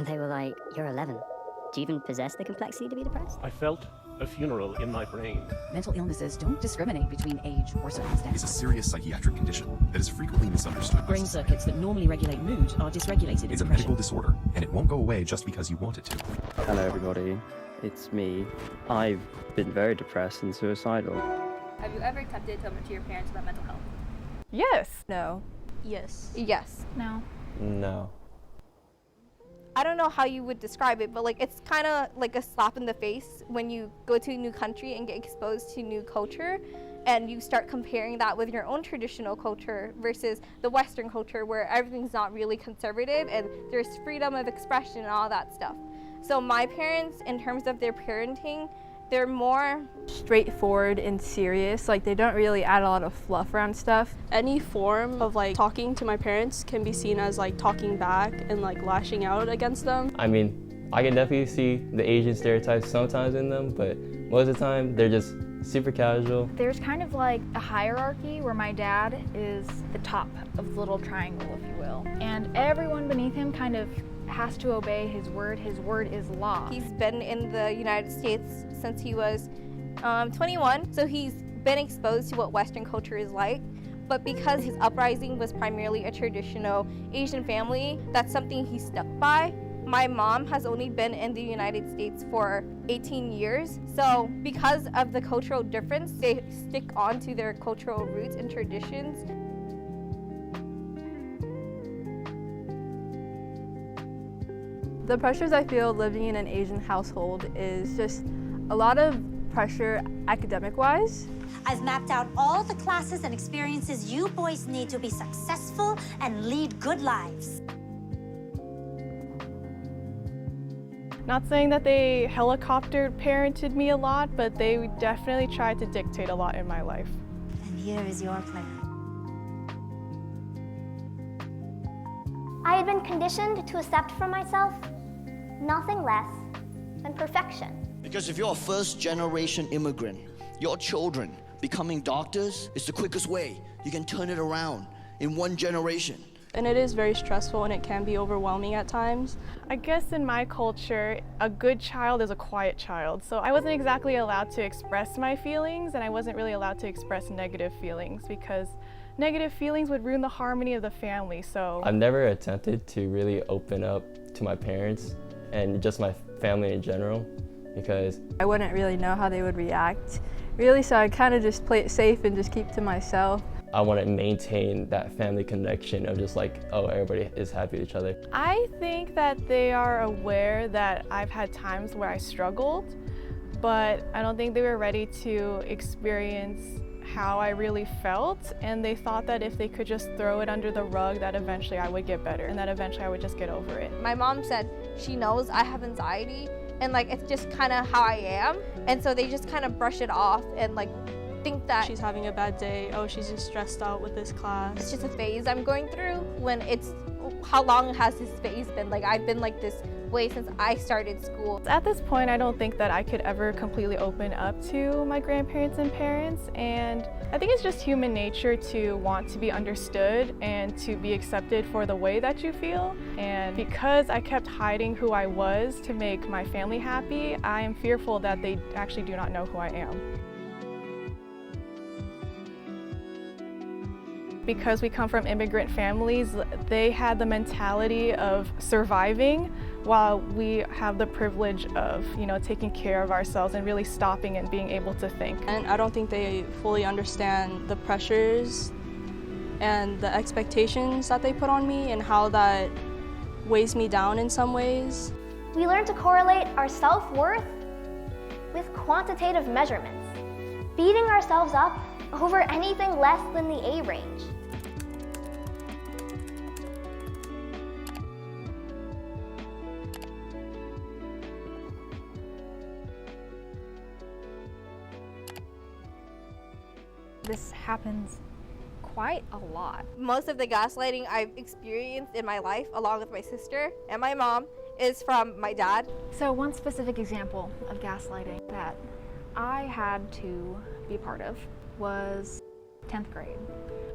And they were like, "You're 11. Do you even possess the complexity to be depressed?" I felt a funeral in my brain. Mental illnesses don't discriminate between age or circumstance. It's a serious psychiatric condition that is frequently misunderstood. Brain circuits that normally regulate mood are dysregulated in It's a depression. medical disorder, and it won't go away just because you want it to. Hello everybody, it's me. I've been very depressed and suicidal. Have you ever attempted to talk to your parents about mental health? Yes. No. Yes. Yes. No. No. I don't know how you would describe it, but like it's kind of like a slap in the face when you go to a new country and get exposed to new culture, and you start comparing that with your own traditional culture versus the Western culture where everything's not really conservative and there's freedom of expression and all that stuff. So my parents, in terms of their parenting, they're more straightforward and serious. Like, they don't really add a lot of fluff around stuff. Any form of like talking to my parents can be seen as like talking back and like lashing out against them. I mean, I can definitely see the Asian stereotypes sometimes in them, but most of the time they're just super casual. There's kind of like a hierarchy where my dad is the top of the little triangle, if you will. And everyone beneath him kind of has to obey his word. His word is law. He's been in the United States since he was 21, so he's been exposed to what Western culture is like. But because his uprising was primarily a traditional Asian family, that's something he stuck by. My mom has only been in the United States for 18 years, so because of the cultural difference, they stick on to their cultural roots and traditions. The pressures I feel living in an Asian household is just a lot of pressure academic-wise. I've mapped out all the classes and experiences you boys need to be successful and lead good lives. Not saying that they helicopter parented me a lot, but they definitely tried to dictate a lot in my life. And here is your plan. I had been conditioned to accept from myself nothing less than perfection. Because if you're a first-generation immigrant, your children becoming doctors is the quickest way. You can turn it around in one generation. And it is very stressful and it can be overwhelming at times. I guess in my culture, a good child is a quiet child. So I wasn't exactly allowed to express my feelings, and I wasn't really allowed to express negative feelings because negative feelings would ruin the harmony of the family. So I've never attempted to really open up to my parents and just my family in general because I wouldn't really know how they would react, really, so I kind of just play it safe and just keep to myself. I want to maintain that family connection of just like, oh, everybody is happy with each other. I think that they are aware that I've had times where I struggled, but I don't think they were ready to experience how I really felt, and they thought that if they could just throw it under the rug that eventually I would get better and that eventually I would just get over it. My mom said she knows I have anxiety and like it's just kind of how I am, and so they just kind of brush it off and like think that She's having a bad day, oh, she's just stressed out with this class. it's just a phase I'm going through, when it's how long has this phase been? Like, I've been like this way since I started school. At this point, I don't think that I could ever completely open up to my grandparents and parents, and I think it's just human nature to want to be understood and to be accepted for the way that you feel. And because I kept hiding who I was to make my family happy, I am fearful that they actually do not know who I am. Because we come from immigrant families, they had the mentality of surviving while we have the privilege of, taking care of ourselves and really stopping and being able to think. And I don't think they fully understand the pressures and the expectations that they put on me and how that weighs me down in some ways. We learn to correlate our self-worth with quantitative measurements, beating ourselves up over anything less than the A range. This happens quite a lot. Most of the gaslighting I've experienced in my life, along with my sister and my mom, is from my dad. So one specific example of gaslighting that I had to be part of was 10th grade.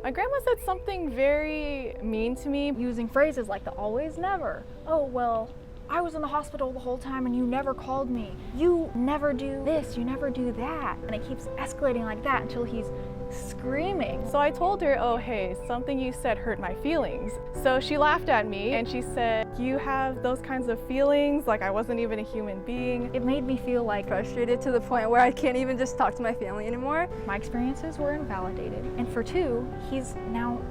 My grandma said something very mean to me. Using phrases like the always never. Oh, well, I was in the hospital the whole time and you never called me. You never do this, you never do that. And it keeps escalating like that until he's screaming. So I told her, oh hey, something you said hurt my feelings. So she laughed at me and she said, you have those kinds of feelings, like I wasn't even a human being. It made me feel like frustrated to the point where I can't even just talk to my family anymore. My experiences were invalidated. And for two, he's now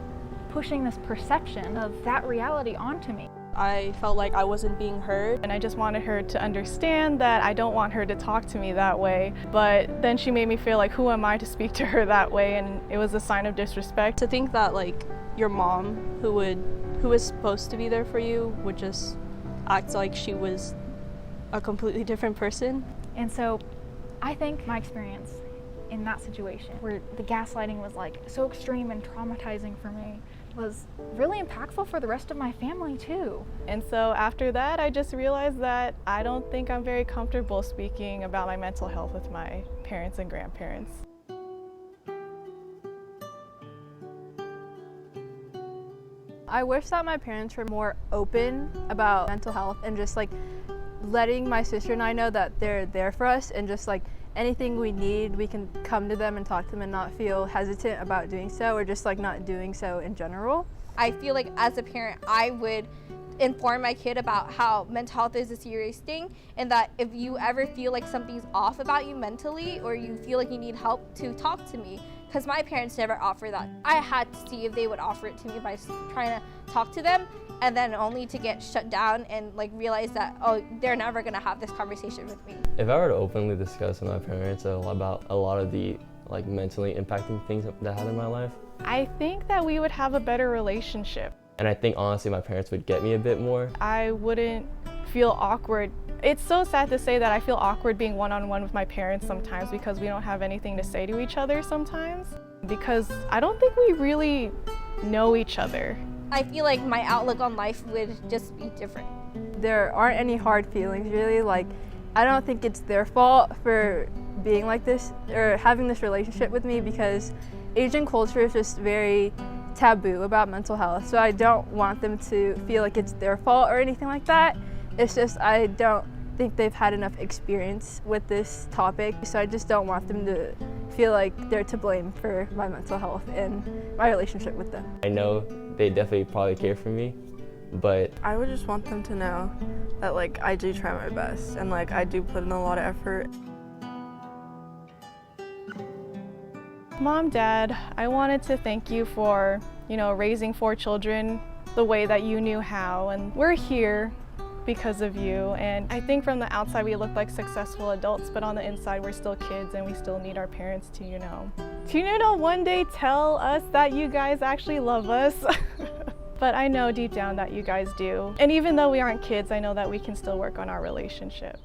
pushing this perception of that reality onto me. I felt like I wasn't being heard. And I just wanted her to understand that I don't want her to talk to me that way. But then she made me feel like, who am I to speak to her that way? And it was a sign of disrespect. To think that like your mom, who was supposed to be there for you, would just act like she was a completely different person. And so I think my experience in that situation, where the gaslighting was like so extreme and traumatizing for me, was really impactful for the rest of my family too. And so after that, I just realized that I don't think I'm very comfortable speaking about my mental health with my parents and grandparents. I wish that my parents were more open about mental health and just like letting my sister and I know that they're there for us, and just like anything we need, we can come to them and talk to them and not feel hesitant about doing so, or just like not doing so in general. I feel like as a parent, I would inform my kid about how mental health is a serious thing, and that if you ever feel like something's off about you mentally, or you feel like you need help, to talk to me. Because my parents never offered that. I had to see if they would offer it to me by trying to talk to them, and then only to get shut down and like realize that, oh, they're never gonna have this conversation with me. If I were to openly discuss with my parents about a lot of the like mentally impacting things that happened in my life, I think that we would have a better relationship. And I think honestly my parents would get me a bit more. I wouldn't feel awkward. It's so sad to say that I feel awkward being one-on-one with my parents sometimes, because we don't have anything to say to each other sometimes, because I don't think we really know each other. I feel like my outlook on life would just be different. There aren't any hard feelings really. Like, I don't think it's their fault for being like this or having this relationship with me, because Asian culture is just very taboo about mental health. So I don't want them to feel like it's their fault or anything like that. It's just I don't think they've had enough experience with this topic, so I just don't want them to feel like they're to blame for my mental health and my relationship with them. I know they definitely probably care for me, but I would just want them to know that like I do try my best and like I do put in a lot of effort. Mom, Dad, I wanted to thank you for, raising 4 children the way that you knew how, and we're here because of you. And I think from the outside we look like successful adults, but on the inside we're still kids, and we still need our parents to one day tell us that you guys actually love us. But I know deep down that you guys do. And even though we aren't kids, I know that we can still work on our relationship.